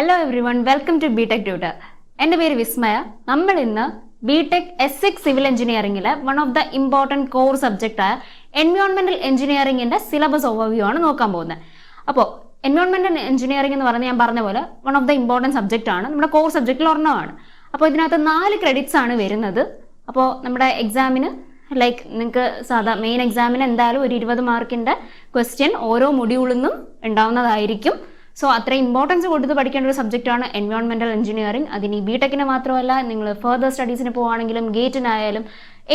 Hello everyone, welcome to BTech tutor. എൻ്റെ പേര് വിസ്മയ. നമ്മൾ ഇന്ന് ബിടെക് S6 സിവിൽ എഞ്ചിനീയറിംഗിലെ one of the important core സബ്ജക്റ്റായ എൻവയോൺമെന്റൽ എഞ്ചിനീയറിംഗിന്റെ സിലബസ് ഓവർവ്യൂ ആണ് നോക്കാൻ പോകുന്നത്. അപ്പോൾ എൻവയോൺമെന്റൽ എഞ്ചിനീയറിംഗ് എന്ന് പറഞ്ഞാൽ ഞാൻ പറഞ്ഞ പോലെ one of the important subject ആണ്, നമ്മുടെ കോർ സബ്ജക്റ്റിൽ ഒരെണ്ണമാണ്. അപ്പോൾ ഇതിനകത്ത് 4 ക്രെഡിറ്റ്സ് ആണ് വരുന്നത്. അപ്പോൾ നമ്മുടെ എക്സാമിന് നിങ്ങൾക്ക് മെയിൻ എക്സാമിന് എന്തായാലും ഒരു 20 മാർക്കിന്റെ ക്വസ്റ്റ്യൻ ഓരോ മൊഡ്യൂളിൽ നിന്നും ഉണ്ടാവുന്നതായിരിക്കും. സോ അത്ര ഇമ്പോർട്ടൻസ് കൊടുത്ത് പഠിക്കേണ്ട ഒരു സബ്ജക്റ്റാണ് എൻവയോൺമെന്റൽ എഞ്ചിനീയറിംഗ്. അതിന് ബിടെക്കിന് മാത്രമല്ല, നിങ്ങൾ ഫർദർ സ്റ്റഡീസിന് പോവുകയാണെങ്കിലും ഗേറ്റിനായാലും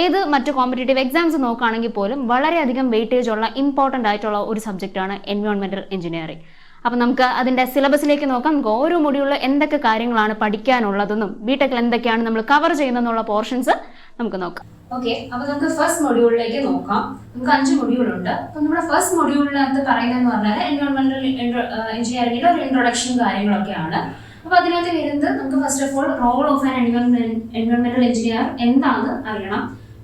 ഏത് മറ്റു കോമ്പറ്റേറ്റീവ് എക്സാംസ് നോക്കുകയാണെങ്കിൽ പോലും വളരെയധികം വെയിറ്റേജ് ഉള്ള ഇമ്പോർട്ടൻ്റ് ആയിട്ടുള്ള ഒരു സബ്ജക്റ്റാണ് എൻവയോൺമെന്റൽ എഞ്ചിനീയറിംഗ്. അപ്പം നമുക്ക് അതിൻ്റെ സിലബസിലേക്ക് നോക്കാം. നമുക്ക് ഓരോ മൊഡ്യൂളിൽ എന്തൊക്കെ കാര്യങ്ങളാണ് പഠിക്കാനുള്ളതെന്നും ബിടെക്കിൽ എന്തൊക്കെയാണ് നമ്മൾ കവർ ചെയ്യുന്നതെന്നുള്ള പോർഷൻസ് നമുക്ക് നോക്കാം. ഓക്കെ, അപ്പൊ നമുക്ക് ഫസ്റ്റ് മൊഡ്യൂളിലേക്ക് നോക്കാം. നമുക്ക് 5 മൊഡ്യൂളുണ്ട്. അപ്പൊ നമ്മുടെ ഫസ്റ്റ് മൊഡ്യൂളിനകത്ത് പറയുന്നതെന്ന് പറഞ്ഞാൽ എൻവയോൺമെന്റൽ എഞ്ചിനീയറിംഗിന്റെ ഒരു ഇൻട്രൊഡക്ഷൻ കാര്യങ്ങളൊക്കെയാണ്. അപ്പൊ അതിനകത്ത് വരുന്നത് നമുക്ക് first of all role of an എൻവയോൺമെന്റൽ എഞ്ചിനീയർ എന്താണെന്ന് അറിയണം.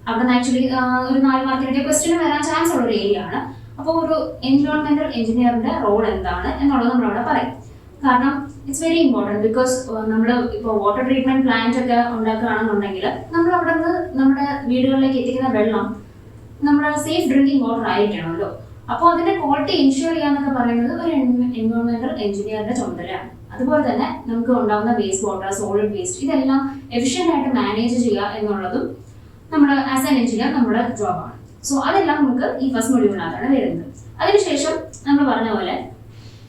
അവിടെ ആക്ച്വലി ഒരു 4 മാർക്കിന്റെ ക്വസ്റ്റ്യൻ വരാൻ ചാൻസ് ഉള്ള ഒരു ഏരിയ ആണ്. അപ്പോൾ ഒരു എൻവയോൺമെന്റൽ എഞ്ചിനീയറിന്റെ റോൾ എന്താണ് എന്നുള്ളത് നമ്മളവിടെ പറയും. കാരണം ഇറ്റ്സ് വെരി ഇമ്പോർട്ടൻറ്റ്. ബിക്കോസ് നമ്മൾ ഇപ്പോൾ വാട്ടർ ട്രീറ്റ്മെന്റ് പ്ലാന്റ് ഒക്കെ ഉണ്ടാക്കുകയാണെന്നുണ്ടെങ്കിൽ നമ്മൾ അവിടെ നിന്ന് നമ്മുടെ വീടുകളിലേക്ക് എത്തിക്കുന്ന വെള്ളം നമ്മുടെ സേഫ് ഡ്രിങ്കിങ് വാട്ടർ ആയിരിക്കണമല്ലോ. അപ്പോൾ അതിന്റെ ക്വാളിറ്റി ഇൻഷുർ ചെയ്യാന്നൊക്കെ പറയുന്നത് ഒരു എൻവയോൺമെന്റൽ എഞ്ചിനീയറിന്റെ ചുമതലയാണ്. അതുപോലെ തന്നെ നമുക്ക് ഉണ്ടാകുന്ന വേസ്റ്റ് വാട്ടർ, സോളിഡ് വേസ്റ്റ്, ഇതെല്ലാം എഫിഷ്യന്റ് ആയിട്ട് മാനേജ് ചെയ്യുക എന്നുള്ളതും നമ്മുടെ ആസ് ആൻ എഞ്ചിനീയർ നമ്മുടെ ജോബാണ്. സോ അതെല്ലാം നമുക്ക് ഈ ഫസ്റ്റ് മൊഡ്യൂളിനകത്താണ് വരുന്നത്. അതിനുശേഷം നമ്മൾ പറഞ്ഞ പോലെ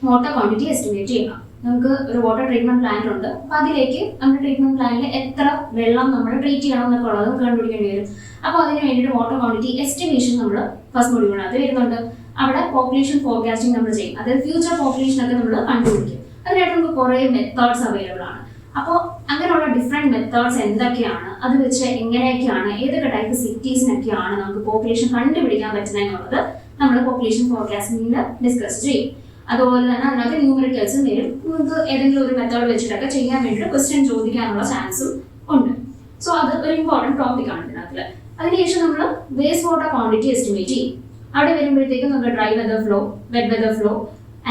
വാട്ടർ ക്വാണ്ടിറ്റി എസ്റ്റിമേറ്റ് ചെയ്യണം. നമുക്ക് ഒരു വാട്ടർ ട്രീറ്റ്മെന്റ് പ്ലാന്റ് ഉണ്ട്. അപ്പൊ അതിലേക്ക് നമ്മുടെ ട്രീറ്റ്മെന്റ് പ്ലാന്റിൽ എത്ര വെള്ളം നമ്മൾ ട്രീറ്റ് ചെയ്യണം എന്നൊക്കെ ഉള്ളത് നമുക്ക് കണ്ടുപിടിക്കേണ്ടി വരും. അപ്പോൾ അതിന് വേണ്ടിയിട്ട് വാട്ടർ ക്വാണ്ടിറ്റി എസ്റ്റിമേഷൻ നമ്മൾ ഫസ്റ്റ് മൊഡ്യൂളിനകത്ത് വരുന്നുണ്ട്. അവിടെ പോപ്പുലേഷൻ ഫോർകാസ്റ്റിംഗ് നമ്മൾ ചെയ്യും. അതായത് ഫ്യൂച്ചർ പോപ്പുലേഷൻ ഒക്കെ നമ്മൾ കണ്ടുപിടിക്കും. അതിനായിട്ട് നമുക്ക് കുറേ മെത്തേഡ്സ് അവൈലബിൾ ആണ്. അപ്പോൾ അങ്ങനെയുള്ള ഡിഫറെന്റ് മെത്തേഡ്സ് എന്തൊക്കെയാണ്, അത് വെച്ച് എങ്ങനെയൊക്കെയാണ്, ഏതൊക്കെ ടൈപ്പ് സിറ്റീസിനൊക്കെയാണ് നമുക്ക് പോപ്പുലേഷൻ കണ്ടുപിടിക്കാൻ പറ്റുന്നത് എന്നുള്ളത് നമ്മൾ പോപ്പുലേഷൻ ഫോർകാസ്റ്റിംഗിൽ ഡിസ്കസ് ചെയ്യും. അതുപോലെ തന്നെ അതിനകത്ത് ന്യൂമറിക്കൽസും വരും. നമുക്ക് ഏതെങ്കിലും ഒരു മെത്തേഡ് വെച്ചിട്ടൊക്കെ ചെയ്യാൻ വേണ്ടിയിട്ട് ക്വസ്റ്റ്യൻ ചോദിക്കാനുള്ള ചാൻസും ഉണ്ട്. സോ അത് ഒരു ഇമ്പോർട്ടൻറ്റ് ടോപ്പിക് ആണ് ഇതിനകത്ത്. അതിനുശേഷം നമ്മൾ വേസ്റ്റ് വാട്ടർ ക്വാണ്ടിറ്റി എസ്റ്റിമേറ്റ് ചെയ്യും. അവിടെ വരുമ്പോഴത്തേക്കും നമുക്ക് dry weather flow, wet weather flow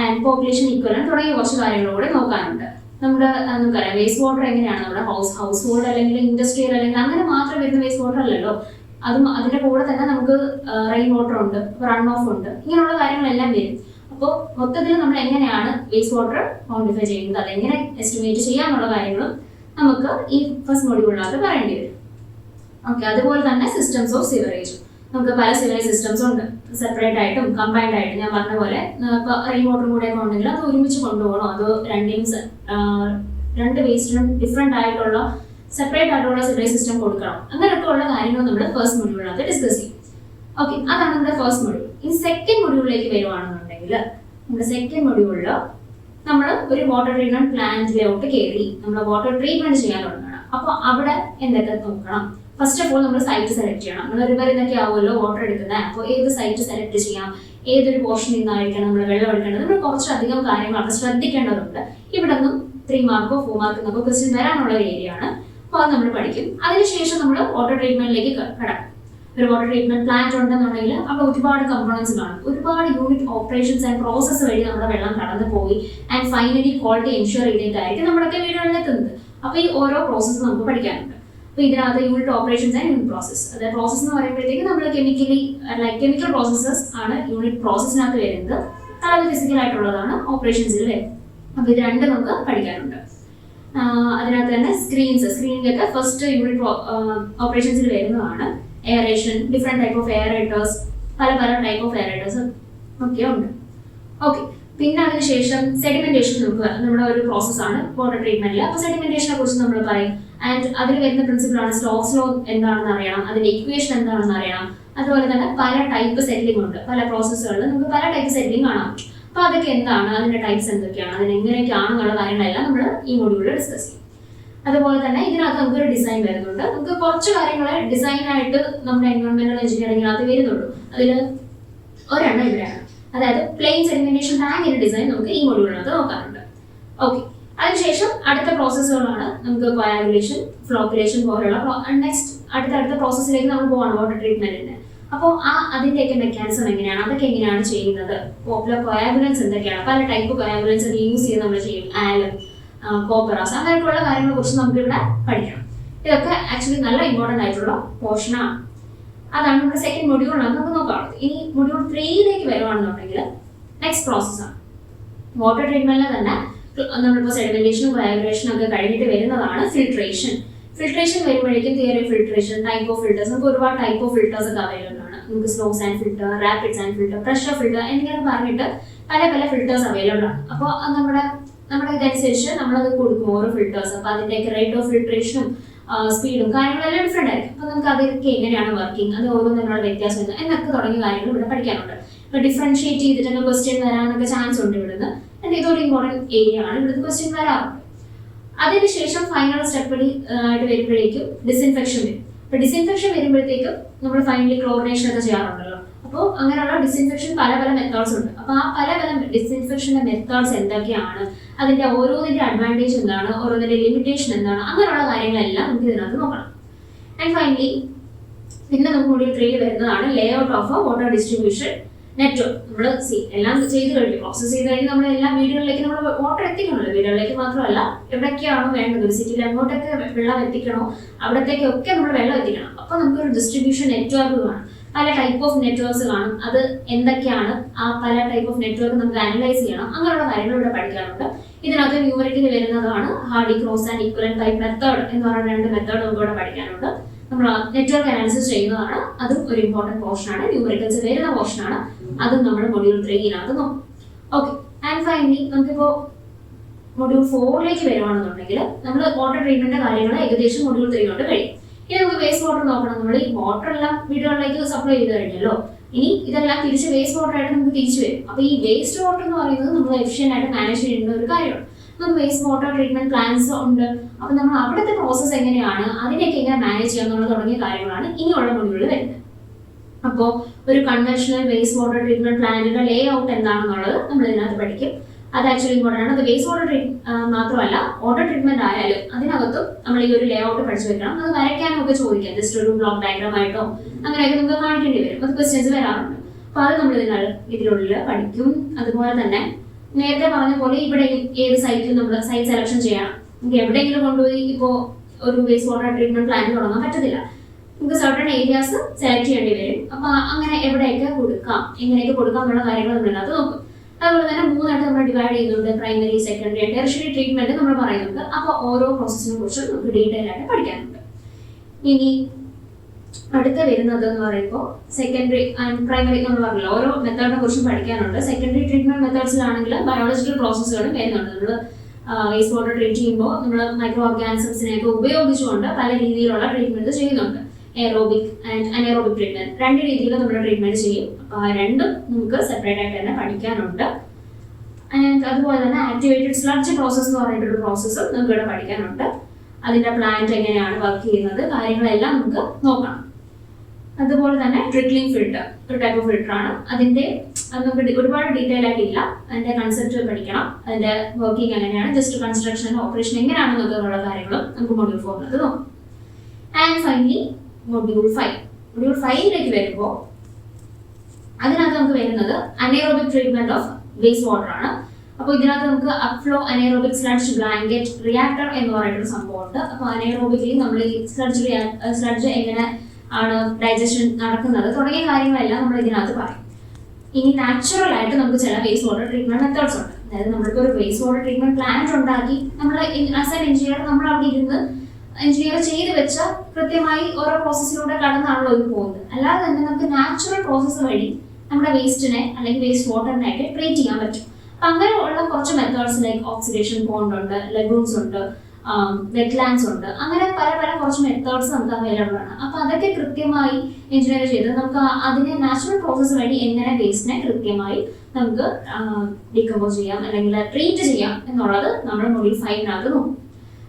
and population equivalent തുടങ്ങിയ കുറച്ച് കാര്യങ്ങളൂടെ നോക്കാനുണ്ട്. നമ്മുടെ നമുക്കറിയാം വേസ്റ്റ് വാട്ടർ എങ്ങനെയാണ് നമ്മുടെ ഹൗസ് ഹോൾഡ് അല്ലെങ്കിൽ ഇൻഡസ്ട്രിയൽ അല്ലെങ്കിൽ അങ്ങനെ മാത്രം വരുന്ന വേസ്റ്റ് വാട്ടർ അല്ലല്ലോ. അതും അതിന്റെ കൂടെ തന്നെ നമുക്ക് റെയിൻ വാട്ടർ ഉണ്ട്, റൺ ഓഫ് ഉണ്ട്, ഇങ്ങനെയുള്ള കാര്യങ്ങളെല്ലാം വരും. അപ്പോൾ മൊത്തത്തിൽ നമ്മൾ എങ്ങനെയാണ് വേസ്റ്റ് വാട്ടർ ക്വാണ്ടിഫൈ ചെയ്യുന്നത്, അതെങ്ങനെ എസ്റ്റിമേറ്റ് ചെയ്യാന്നുള്ള കാര്യങ്ങളും നമുക്ക് ഈ ഫസ്റ്റ് മൊഡ്യൂളിനകത്ത് പറയേണ്ടി വരും. ഓക്കെ, അതുപോലെ തന്നെ സിസ്റ്റംസ് ഓഫ് സിവറേജ്. നമുക്ക് പല സിവറേജ് സിസ്റ്റംസ് ഉണ്ട്, സെപ്പറേറ്റ് ആയിട്ടും കമ്പൈൻഡ് ആയിട്ടും. ഞാൻ പറഞ്ഞ പോലെ റെയിൻ വാട്ടറും കൂടെ ഒക്കെ ഉണ്ടെങ്കിൽ അത് ഒരുമിച്ച് കൊണ്ടുപോകണോ, അതോ രണ്ട് വേസ്റ്റിനും ഡിഫറെന്റ് ആയിട്ടുള്ള സെപ്പറേറ്റ് ആയിട്ടുള്ള സിവറേജ് സിസ്റ്റം കൊടുക്കണം, അങ്ങനെയൊക്കെ ഉള്ള കാര്യങ്ങൾ നമ്മൾ ഫസ്റ്റ് മൊഡ്യൂളിനകത്ത് ഡിസ്കസ് ചെയ്യും. ഓക്കെ, അതാണ് നമ്മുടെ ഫസ്റ്റ് മൊഡ്യൂൾ. ഈ സെക്കൻഡ് മൊഡ്യൂളിലേക്ക് വരുവാണെന്നുണ്ടെങ്കിൽ നമ്മുടെ സെക്കൻഡ് മൊഡ്യൂളിൽ നമ്മൾ ഒരു വാട്ടർ ട്രീറ്റ്മെന്റ് പ്ലാന്റിലോട്ട് കയറി നമ്മൾ വാട്ടർ ട്രീറ്റ്മെന്റ് ചെയ്യാൻ തുടങ്ങണം. അപ്പോൾ അവിടെ എന്തൊക്കെ നോക്കണം? ഫസ്റ്റ് ഓഫ് ഓൾ നമ്മൾ സൈറ്റ് സെലക്ട് ചെയ്യണം. നമ്മൾ റിവർ എന്നൊക്കെ ആവുമല്ലോ വാട്ടർ എടുക്കുന്നത്. അപ്പോൾ ഏത് സൈറ്റ് സെലക്ട് ചെയ്യാം, ഏതൊരു പോർഷനിൽ നിന്നായിരിക്കണം നമ്മൾ വെള്ളം എടുക്കേണ്ടത്, നമ്മൾ കുറച്ചധികം കാര്യങ്ങളൊക്കെ ശ്രദ്ധിക്കേണ്ടതുണ്ട്. ഇവിടെ നിന്നും 3 മാർക്കോ 4 മാർക്കോ നമുക്ക് ക്വസ്റ്റ്യൻ വരാനുള്ള ഒരു ഏരിയ ആണ്. അപ്പോൾ അത് നമ്മൾ പഠിക്കും. അതിനുശേഷം നമ്മൾ വാട്ടർ ട്രീറ്റ്മെന്റിലേക്ക് കടക്കും. ഒരു വാട്ടർ ട്രീറ്റ്മെന്റ് പ്ലാന്റ് ഉണ്ടെന്നുണ്ടെങ്കിൽ അവിടെ ഒരുപാട് കമ്പോണൻസ് കാണും, ഒരുപാട് യൂണിറ്റ് ഓപ്പറേഷൻസ് ആൻഡ് പ്രോസസ്സ് വഴി നമ്മുടെ വെള്ളം കടന്നു പോയി ആൻഡ് ഫൈനലി ക്വാളിറ്റി എൻഷുർ ചെയ്തിട്ടായിരിക്കും നമ്മുടെ വീടുകളിലെത്തുന്നത്. അപ്പോൾ ഈ ഓരോ പ്രോസസ്സ് നമുക്ക് പഠിക്കാനുണ്ട്. അപ്പോൾ ഇതിനകത്ത് unit operations and unit process, അതായത് പ്രോസസ് എന്ന് പറയുമ്പോഴത്തേക്ക് നമ്മൾ കെമിക്കൽ പ്രോസസ്സസ് ആണ് യൂണിറ്റ് പ്രോസസ്സിനകത്ത് വരുന്നത്. അതായത് ഫിസിക്കൽ ആയിട്ടുള്ളതാണ് ഓപ്പറേഷൻസിൽ വരുന്നത്. അപ്പോൾ ഇത് രണ്ടും നമുക്ക് പഠിക്കാനുണ്ട്. അതിനകത്ത് തന്നെ സ്ക്രീനിലൊക്കെ ഫസ്റ്റ് യൂണിറ്റ് ഓപ്പറേഷൻസിൽ വരുന്നതാണ് എയറേഷൻ, ഡിഫറെന്റ് ടൈപ്പ് ഓഫ് എയറേറ്റേഴ്സ്, പല ടൈപ്പ് ഓഫ് എയറേറ്റേഴ്സ് ഒക്കെ ഉണ്ട്. ഓക്കെ, പിന്നെ അതിനുശേഷം സെഡിമെന്റേഷൻ നമ്മുടെ ഒരു പ്രോസസ്സാണ് വാട്ടർ ട്രീറ്റ്മെന്റിൽ. അപ്പോൾ സെഡിമെന്റേഷനെ കുറിച്ച് നമ്മൾ പറയും. ആൻഡ് അതിൽ വരുന്ന പ്രിൻസിപ്പിളാണ് സ്റ്റോക്സ് ലോ എന്താണെന്ന് അറിയണം, അതിന്റെ ഇക്വേഷൻ എന്താണെന്ന് അറിയണം. അതുപോലെ തന്നെ പല ടൈപ്പ് സെറ്റിലിംഗ് ഉണ്ട്. പല പ്രോസസ്സുകളിൽ നമുക്ക് പല ടൈപ്പ് സെറ്റിലിംഗ് കാണാം. അപ്പോൾ അതൊക്കെ എന്താണ്, അതിന്റെ ടൈപ്സ് എന്തൊക്കെയാണ്, അതിന് എങ്ങനെയൊക്കെയാണെന്നുള്ള കാര്യങ്ങളെല്ലാം നമ്മൾ ഈ മൊഡ്യൂളിൽ ഡിസ്കസ് ചെയ്യും. അതുപോലെ തന്നെ ഇതിനകത്ത് നമുക്കൊരു ഡിസൈൻ വരുന്നുണ്ട്. നമുക്ക് കുറച്ച് കാര്യങ്ങൾ ഡിസൈനായിട്ട് നമ്മുടെ എൻവയോൺമെന്റൽ എഞ്ചിനീയറിംഗിനകത്ത് വരുന്നുള്ളൂ. അതിൽ ഒരെണ്ണം ഇവിടെയാണ്, അതായത് പ്ലെയിൻ സെഡിമെന്റേഷൻ ടാങ്കിന്റെ ഡിസൈൻ നമുക്ക് ഈ മൊഡ്യൂളിനകത്ത് നോക്കാറുണ്ട്. ഓക്കെ, അതിനുശേഷം അടുത്ത പ്രോസസ്സുകളാണ് നമുക്ക് കൊയാഗുലേഷൻ, ഫ്ലോക്കുലേഷൻ പോലുള്ള നെക്സ്റ്റ് അടുത്ത പ്രോസസ്സിലേക്ക് നമ്മൾ പോകണം വാട്ടർ ട്രീറ്റ്മെന്റിന്. അപ്പോൾ അതിന്റെയൊക്കെ മെക്കാനിസം എങ്ങനെയാണ്, അതൊക്കെ എങ്ങനെയാണ് ചെയ്യുന്നത്, പോപ്പുലർ കൊയാഗുലൻസ് എന്തൊക്കെയാണ്, പല ടൈപ്പ് കൊയാഗുലൻസ് യൂസ് ചെയ്ത് നമ്മൾ ചെയ്യും, ആലം കോപ്പറാസ്, അങ്ങനെയൊക്കെയുള്ള കാര്യങ്ങളെ കുറിച്ച് നമുക്ക് ഇവിടെ പഠിക്കണം. ഇതൊക്കെ ആക്ച്വലി നല്ല ഇമ്പോർട്ടൻ്റ് ആയിട്ടുള്ള പോർഷനാണ്. അതാണ് നമ്മുടെ സെക്കൻഡ് മൊഡ്യൂളാണ് നമുക്ക് നോക്കാറുള്ളത്. ഇനി മൊഡ്യൂൾ 3ലേക്ക് വരുവാണെന്നുണ്ടെങ്കിൽ നെക്സ്റ്റ് പ്രോസസ്സാണ്. വാട്ടർ ട്രീറ്റ്മെന്റിൽ തന്നെ നമ്മളിപ്പോൾ സെഡിമെന്റേഷനും വൈബ്രേഷനും ഒക്കെ കഴിഞ്ഞിട്ട് വരുന്നതാണ് ഫിൽട്രേഷൻ. ഫിൽട്രേഷൻ വരുമ്പോഴേക്കും theory filtration, type of filters, നമുക്ക് ഒരുപാട് ടൈപ്പ് ഓഫ് ഫിൽറ്റേഴ്സ് ഒക്കെ അവൈലബിൾ ആണ്. നമുക്ക് slow sand filter, rapid sand filter, pressure filter എന്നിങ്ങനെ പറഞ്ഞിട്ട് പല പല ഫിൽറ്റേഴ്സ് അവൈലബിൾ ആണ്. അപ്പോൾ നമ്മുടെ ഇതനുസരിച്ച് നമ്മളത് കൊടുക്കും ഓരോ ഫിൽറ്റേഴ്സ്. അപ്പോൾ അതിൻ്റെയൊക്കെ റേറ്റ് ഓഫ് ഫിൽട്രേഷനും സ്പീഡും കാര്യങ്ങളെല്ലാം ഡിഫറെൻ്റ് ആയിരിക്കും. അപ്പോൾ നമുക്ക് അതൊക്കെ എങ്ങനെയാണ് വർക്കിംഗ്, അത് ഓരോന്നിനുള്ള വ്യത്യാസം എന്നൊക്കെ തുടങ്ങിയ കാര്യങ്ങൾ ഇവിടെ പഠിക്കാനുണ്ട്. ഇപ്പോൾ ഡിഫറൻഷിയേറ്റ് ചെയ്തിട്ട് ക്വസ്റ്റ്യൻ വരാനൊക്കെ ചാൻസ് ഉണ്ട് ഇവിടുന്ന്. ഇതൊരു ഇമ്പോർട്ടൻറ്റ് ഏരിയ ആണ്, ഇവിടുന്ന് ക്വസ്റ്റ്യൻ വരാറുണ്ട്. അതിനുശേഷം ഫൈനൽ സ്റ്റെപ്പിൽ ആയിട്ട് വരുമ്പോഴേക്കും ഡിസിൻഫെക്ഷൻ വരും. അപ്പോൾ ഡിസിൻഫെക്ഷൻ വരുമ്പോഴത്തേക്കും നമ്മൾ ഫൈനലി ക്ലോറിനേഷൻ ഒക്കെ ചെയ്യാറുണ്ടല്ലോ. അപ്പോൾ അങ്ങനെയുള്ള ഡിസിൻഫെക്ഷൻ പല പല മെത്തേഡ്സ് ഉണ്ട്. അപ്പോൾ ആ പല പല ഡിസിൻഫെക്ഷൻ്റെ മെത്തേഡ്സ് എന്തൊക്കെയാണ്, അതിൻ്റെ ഓരോന്നിൻ്റെ അഡ്വാൻറ്റേജ് എന്താണ്, ഓരോന്നിൻ്റെ ലിമിറ്റേഷൻ എന്താണ്, അങ്ങനെയുള്ള കാര്യങ്ങളെല്ലാം നമുക്ക് ഇതിനകത്ത് നോക്കണം. ആൻഡ് ഫൈനലി പിന്നെ നമുക്ക് മൊഡ്യൂൾ 3 വരുന്നതാണ് ലേ out of water distribution network. നമ്മൾ എല്ലാം ചെയ്ത് കഴിഞ്ഞു, പ്രോസസ് ചെയ്ത് കഴിഞ്ഞ് നമ്മൾ എല്ലാ വീടുകളിലേക്ക് നമ്മൾ വാട്ടർ എത്തിക്കണമല്ലോ. വീടുകളിലേക്ക് മാത്രമല്ല, എവിടേക്കാണോ വേണ്ടത്, ഒരു സിറ്റിയിൽ എങ്ങോട്ടൊക്കെ വെള്ളം എത്തിക്കണോ അവിടത്തേക്കൊക്കെ നമ്മൾ വെള്ളം എത്തിക്കണം. അപ്പോൾ നമുക്കൊരു ഡിസ്ട്രിബ്യൂഷൻ നെറ്റ്വർക്ക് കാണും, പല ടൈപ്പ് ഓഫ് നെറ്റ്വർക്ക്സ് കാണും. അത് എന്തൊക്കെയാണ്, ആ പല ടൈപ്പ് ഓഫ് നെറ്റ്വർക്ക് നമുക്ക് അനലൈസ് ചെയ്യണം. അങ്ങനെയുള്ള കാര്യങ്ങൾ ഇവിടെ പഠിക്കാറുണ്ട്. ഇതിനകത്ത് ന്യൂമറിക്കൽ വരുന്നതാണ് Hardy Cross and equivalent type method എന്ന് പറയുന്ന 2 മെത്തേഡ് നമുക്ക് ഇവിടെ പഠിക്കാനുണ്ട്. നമ്മൾ നെറ്റ്വർക്ക് അനാലിസിസ് ചെയ്യുന്നതാണ്, അതും ഒരു ഇമ്പോർട്ടൻറ്റ് പോർഷനാണ്. ന്യൂമറിക്കൽസ് വരുന്ന പോർഷനാണ്, അതും നമ്മൾ മൊഡ്യൂൾ 3 നോക്കും. ഓക്കെ, ആൻഡ് ഫൈനലി നമുക്കിപ്പോൾ മൊഡ്യൂൾ 4ലേക്ക് വരുവാണെന്നുണ്ടെങ്കിൽ നമ്മൾ വാട്ടർ ട്രീറ്റ്മെന്റ് കാര്യങ്ങൾ ഏകദേശം മൊഡ്യൂൾ 3 കൊണ്ട് കഴിയും. ഇനി നമുക്ക് വേസ്റ്റ് വാട്ടർ നോക്കണം. നമ്മൾ ഈ വാട്ടർ എല്ലാം വീടുകളിലേക്ക് സപ്ലൈ ചെയ്ത് കഴിഞ്ഞല്ലോ. ഇനി ഇതെല്ലാം തിരിച്ച് വേസ്റ്റ് വാട്ടർ ആയിട്ട് നമുക്ക് തിരിച്ചു വരും. അപ്പോൾ ഈ വേസ്റ്റ് വാട്ടർ എന്ന് പറയുന്നത് നമ്മൾ എഫിഷ്യൻ്റ് ആയിട്ട് മാനേജ് ചെയ്യുന്ന ഒരു കാര്യമാണ്. നമുക്ക് വേസ്റ്റ് വാട്ടർ ട്രീറ്റ്മെന്റ് പ്ലാൻസ് ഉണ്ട്. അപ്പോൾ നമ്മൾ അവിടുത്തെ പ്രോസസ്സ് എങ്ങനെയാണ്, അതിനെയൊക്കെ എങ്ങനെ മാനേജ് ചെയ്യുക എന്നുള്ള തുടങ്ങിയ കാര്യങ്ങളാണ് ഇനിയുള്ള മൊഡ്യൂളിൽ വരുന്നത്. അപ്പോൾ ഒരു കൺവെൻഷണൽ വേസ്റ്റ് വാട്ടർ ട്രീറ്റ്മെന്റ് പ്ലാന്റിന്റെ ലേ ഔട്ട് എന്താണെന്നുള്ളത് നമ്മൾ ഇതിനകത്ത് പഠിക്കും. അത് ആക്ച്വലി ഇമ്പോർട്ടൻ്റ് ആണ്. അത് വേസ്റ്റ് വാട്ടർ മാത്രമല്ല, വാട്ടർ ട്രീറ്റ്മെന്റ് ആയാലും അതിനകത്തും നമ്മൾ ഈ ഒരു ലേ ഔട്ട് പഠിച്ചു വെക്കണം. അത് വരയ്ക്കാനും ഒക്കെ ചോദിക്കാം. ജസ്റ്റ് ഒരു ബ്ലോക്ക് ഡയഗ്രാം ആയിട്ടോ അങ്ങനെയൊക്കെ നമുക്ക് കാണിക്കേണ്ടി വരും. അത് ക്വസ്റ്റ്യൻസ് വരാറുണ്ട്. അപ്പോൾ അത് നമ്മൾ ഇതിനുള്ളിൽ പഠിക്കും. അതുപോലെ തന്നെ നേരത്തെ പറഞ്ഞ പോലെ ഇവിടെ ഏത് സൈറ്റിൽ നമ്മൾ സൈറ്റ് സെലക്ഷൻ ചെയ്യണം. നമുക്ക് എവിടെയെങ്കിലും കൊണ്ടുപോയി ഇപ്പോൾ ഒരു വേസ്റ്റ് വാട്ടർ ട്രീറ്റ്മെന്റ് പ്ലാന്റ് തുടങ്ങാൻ പറ്റത്തില്ല. നമുക്ക് സർട്ടൺ ഏരിയാസ് സെലക്ട് ചെയ്യേണ്ടി വരും. അപ്പോൾ അങ്ങനെ എവിടെയൊക്കെ കൊടുക്കാം, എങ്ങനെയൊക്കെ കൊടുക്കാം എന്നുള്ള കാര്യങ്ങൾ നമ്മളിനകത്ത് നോക്കും. അതുപോലെ തന്നെ 3 ആയിട്ട് നമ്മൾ ഡിവൈഡ് ചെയ്യുന്നുണ്ട്. പ്രൈമറി, സെക്കൻഡറി, ടെർഷ്യറി ട്രീറ്റ്മെന്റ് നമ്മൾ പറയുന്നുണ്ട്. അപ്പോൾ ഓരോ പ്രോസസ്സിനെ കുറിച്ച് നമുക്ക് ഡീറ്റെയിൽ ആയിട്ട് പഠിക്കാനുണ്ട്. ഇനി അടുത്ത വരുന്നത് എന്ന് പറയുമ്പോൾ സെക്കൻഡറി ആൻഡ് പ്രൈമറി നമ്മൾ പറഞ്ഞില്ല, ഓരോ മെത്തേഡിനെ കുറിച്ചും പഠിക്കാനുണ്ട്. സെക്കൻഡറി ട്രീറ്റ്മെന്റ് മെത്തേഡ്സിലാണെങ്കിൽ ബയോളജിക്കൽ പ്രോസസ്സുകളും വരുന്നുണ്ട്. നമ്മൾ വേസ്റ്റ് വാട്ടർ ട്രീറ്റ് ചെയ്യുമ്പോൾ നമ്മൾ മൈക്രോ ഓർഗാനിസംസിനെയൊക്കെ ഉപയോഗിച്ചുകൊണ്ട് പല രീതിയിലുള്ള ട്രീറ്റ്മെന്റ് ചെയ്യുന്നുണ്ട്. എയറോബിക് ആൻഡ് അനേറോബിക് ട്രീറ്റ്മെന്റ് 2 രീതിയിൽ നമ്മൾ ട്രീറ്റ്മെന്റ് ചെയ്യും. അപ്പോൾ ആ രണ്ടും നമുക്ക് സെപ്പറേറ്റ് ആയിട്ട് തന്നെ പഠിക്കാനുണ്ട്. ആൻഡ് അതുപോലെ തന്നെ ആക്ടിവേറ്റഡ് സ്ലഡ്ജ് പ്രോസസ് എന്ന് പറഞ്ഞിട്ടൊരു പ്രോസസ്സ് നമുക്ക് ഇവിടെ പഠിക്കാനുണ്ട്. അതിന്റെ പ്ലാന്റ് എങ്ങനെയാണ് വർക്ക് ചെയ്യുന്നത്, കാര്യങ്ങളെല്ലാം നമുക്ക് നോക്കണം. അതുപോലെ തന്നെ ട്രിക്ലിംഗ് ഫിൽട്ടർ ഒരു ടൈപ്പ് ഓഫ് ഫിൽട്ടർ ആണ്. അത് നമുക്ക് ഒരുപാട് ഡീറ്റെയിൽ ആയിട്ടില്ല. അതിന്റെ കൺസെപ്റ്റ് പഠിക്കണം, അതിന്റെ വർക്കിംഗ് എങ്ങനെയാണ്, ജസ്റ്റ് കൺസ്ട്രക്ഷൻ ഓപ്പറേഷൻ എങ്ങനെയാണെന്നൊക്കെയുള്ള കാര്യങ്ങളും നമുക്ക് മൊഡ്യൂൾ 4 നോക്കാം. ആൻഡ് ഫൈനലി മൊഡ്യൂൾ 5ലേക്ക് വരുമ്പോൾ അതിനകത്ത് നമുക്ക് വരുന്നത് anaerobic treatment of waste water ആണ്. അപ്പോൾ ഇതിനകത്ത് നമുക്ക് അപ്ഫ്ലോ അനേറോബിക് സ്ലഡ്ജ് ബ്ലാങ്കറ്റ് റിയാക്ടർ എന്ന് പറയുന്നൊരു സംഭവമുണ്ട്. അപ്പോൾ അനേറോബിക്കലി നമ്മൾ ഈ സ്ലഡ്ജ് എങ്ങനെ ആണ് ഡൈജഷൻ നടക്കുന്നത് തുടങ്ങിയ കാര്യങ്ങളെല്ലാം നമ്മൾ ഇതിനകത്ത് പറയും. ഇനി നാച്ചുറൽ ആയിട്ട് നമുക്ക് ചില വേസ്റ്റ് വാട്ടർ ട്രീറ്റ്മെന്റ് മെത്തേഡ്സ് ഉണ്ട്. അതായത് നമ്മൾക്ക് ഒരു വേസ്റ്റ് വാട്ടർ ട്രീറ്റ്മെന്റ് പ്ലാന്റ് ഉണ്ടാക്കി നമ്മൾ ആസ് ആൻ എഞ്ചിനീയർ നമ്മൾ അവിടെ ഇരുന്ന് എഞ്ചിനീയർ ചെയ്ത് വെച്ച കൃത്യമായി ഓരോ പ്രോസസ്സിലൂടെ കടന്നാണല്ലോ ഇത് പോകുന്നത്. അല്ലാതെ തന്നെ നമുക്ക് നാച്ചുറൽ പ്രോസസ്സ് വഴി നമ്മുടെ വേസ്റ്റിനെ അല്ലെങ്കിൽ വേസ്റ്റ് വാട്ടറിനെയൊക്കെ ട്രീറ്റ് ചെയ്യാൻ പറ്റും. അപ്പം അങ്ങനെയുള്ള കുറച്ച് മെത്തേഡ്സ് ലൈക്ക് ഓക്സിഡേഷൻ പോണ്ട് ഉണ്ട്, ലഗൂൺസ് ഉണ്ട്, വെറ്റ്ലാൻഡ്സ് ഉണ്ട്, അങ്ങനെ പല പല കുറച്ച് മെത്തേഡ്സ് നമുക്ക് അവൈലബിൾ ആണ്. അപ്പോൾ അതൊക്കെ കൃത്യമായി എഞ്ചിനീയർ ചെയ്ത് നമുക്ക് അതിനെ നാച്ചുറൽ പ്രോസസ്സ് വഴി എങ്ങനെ വേസ്റ്റിനെ കൃത്യമായി നമുക്ക് ഡീകമ്പോസ് ചെയ്യാം അല്ലെങ്കിൽ ട്രീറ്റ് ചെയ്യാം എന്നുള്ളത് നമ്മൾ മൊഡ്യൂൾ 5 നോക്കും.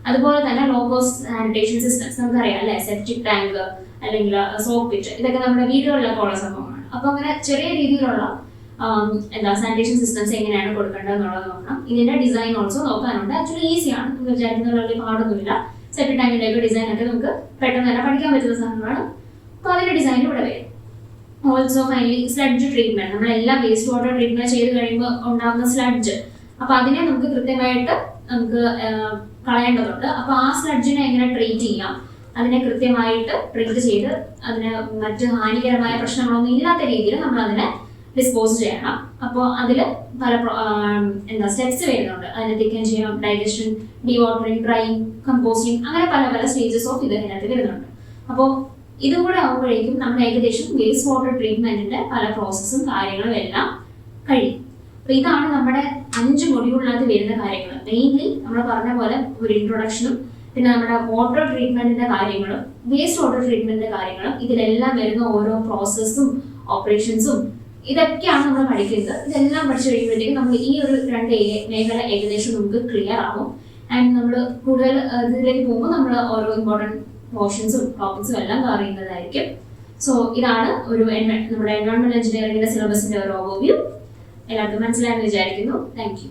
അതുപോലെ തന്നെ ലോ കോസ്റ്റ് സാനിറ്റേഷൻ സിസ്റ്റംസ് നമുക്കറിയാം അല്ലെ, സെപ്റ്റിക് ടാങ്ക് അല്ലെങ്കിൽ സോപ്പ് പിറ്റ്, ഇതൊക്കെ നമ്മുടെ വീടുകളിലൊക്കെ ഉള്ള സംഭവമാണ്. അപ്പോൾ അങ്ങനെ ചെറിയ രീതിയിലുള്ള സാനിറ്റേഷൻ സിസ്റ്റംസ് എങ്ങനെയാണ് കൊടുക്കേണ്ടത് എന്നുള്ളത് നോക്കണം. ഇതിന്റെ ഡിസൈൻ ഓൾസോ നോക്കാനുണ്ട്. ആക്ച്വലി ഈസിയാണ്, നമുക്ക് വിചാരിക്കുന്ന വലിയ പാടൊന്നുമില്ല. സെപ്റ്റിക് ടാങ്കിന്റെ ഒക്കെ ഡിസൈൻ ഒക്കെ നമുക്ക് പെട്ടെന്ന് തന്നെ പഠിക്കാൻ പറ്റുന്ന സാധനങ്ങളാണ്. അപ്പോൾ അതിന്റെ ഡിസൈൻ ഇവിടെ വരും. ഓൾസോ ഫൈനലി സ്ലഡ്ജ് ട്രീറ്റ്മെന്റ്, നമ്മളെല്ലാം വേസ്റ്റ് വാട്ടർ ട്രീറ്റ്മെന്റ് ചെയ്ത് കഴിയുമ്പോൾ ഉണ്ടാകുന്ന സ്ലഡ്ജ്, അപ്പോൾ അതിനെ നമുക്ക് കൃത്യമായിട്ട് നമുക്ക് കളയേണ്ടതുണ്ട്. അപ്പോൾ ആ സ്ലഡ്ജിനെ എങ്ങനെ ട്രീറ്റ് ചെയ്യാം, അതിനെ കൃത്യമായിട്ട് ട്രീറ്റ് ചെയ്ത് അതിന് മറ്റ് ഹാനികരമായ പ്രശ്നങ്ങളൊന്നും ഇല്ലാത്ത രീതിയിൽ നമ്മൾ അതിനെ ഡിസ്പോസ് ചെയ്യണം. അപ്പോൾ അതിൽ പല സ്റ്റെപ്സ് വരുന്നുണ്ട്. അതിനെ തിക്കൻ ചെയ്യണം, ഡൈജഷൻ, ഡീവാട്ടറിങ്, ഡ്രൈയിങ്, കമ്പോസ്റ്റിംഗ്, അങ്ങനെ പല പല സ്റ്റേജസ് ഓഫ് ഇത് അതിനകത്ത് വരുന്നുണ്ട്. അപ്പോൾ ഇതും കൂടെ ആകുമ്പോഴേക്കും നമ്മൾ ഏകദേശം വേസ്റ്റ് വാട്ടർ ട്രീറ്റ്മെന്റിന്റെ പല പ്രോസസ്സും കാര്യങ്ങളും എല്ലാം കഴിയും. അപ്പൊ ഇതാണ് നമ്മുടെ 5 മൊഡ്യൂളിനകത്ത് വരുന്ന കാര്യങ്ങൾ. മെയിൻലി നമ്മൾ പറഞ്ഞ പോലെ ഒരു ഇൻട്രൊഡക്ഷനും പിന്നെ നമ്മുടെ വാട്ടർ ട്രീറ്റ്മെന്റിന്റെ കാര്യങ്ങളും വേസ്റ്റ് വാട്ടർ ട്രീറ്റ്മെന്റിന്റെ കാര്യങ്ങളും ഇതിലെല്ലാം വരുന്ന ഓരോ പ്രോസസ്സും ഓപ്പറേഷൻസും ഇതൊക്കെയാണ് നമ്മൾ പഠിക്കുന്നത്. ഇതെല്ലാം പഠിച്ചു കഴിയുമ്പോഴത്തേക്കും നമ്മൾ ഈ ഒരു 2 മേഖല ഏകദേശം നമുക്ക് ക്ലിയർ ആവും. ആൻഡ് നമ്മൾ കൂടുതൽ ഇതിലേക്ക് പോകുമ്പോൾ നമ്മൾ ഓരോ ഇമ്പോർട്ടൻറ്റ് പോർഷൻസും ടോപ്പിക്സും എല്ലാം കവർ ചെയ്യുന്നതായിരിക്കും. സോ ഇതാണ് ഒരു നമ്മുടെ എൻവയോൺമെന്റൽ എഞ്ചിനീയറിംഗിന്റെ സിലബസിന്റെ ഒരു ഓവർവ്യൂ. എല്ലാവർക്കും മനസ്സിലായെന്ന് വിചാരിക്കുന്നു. Thank you.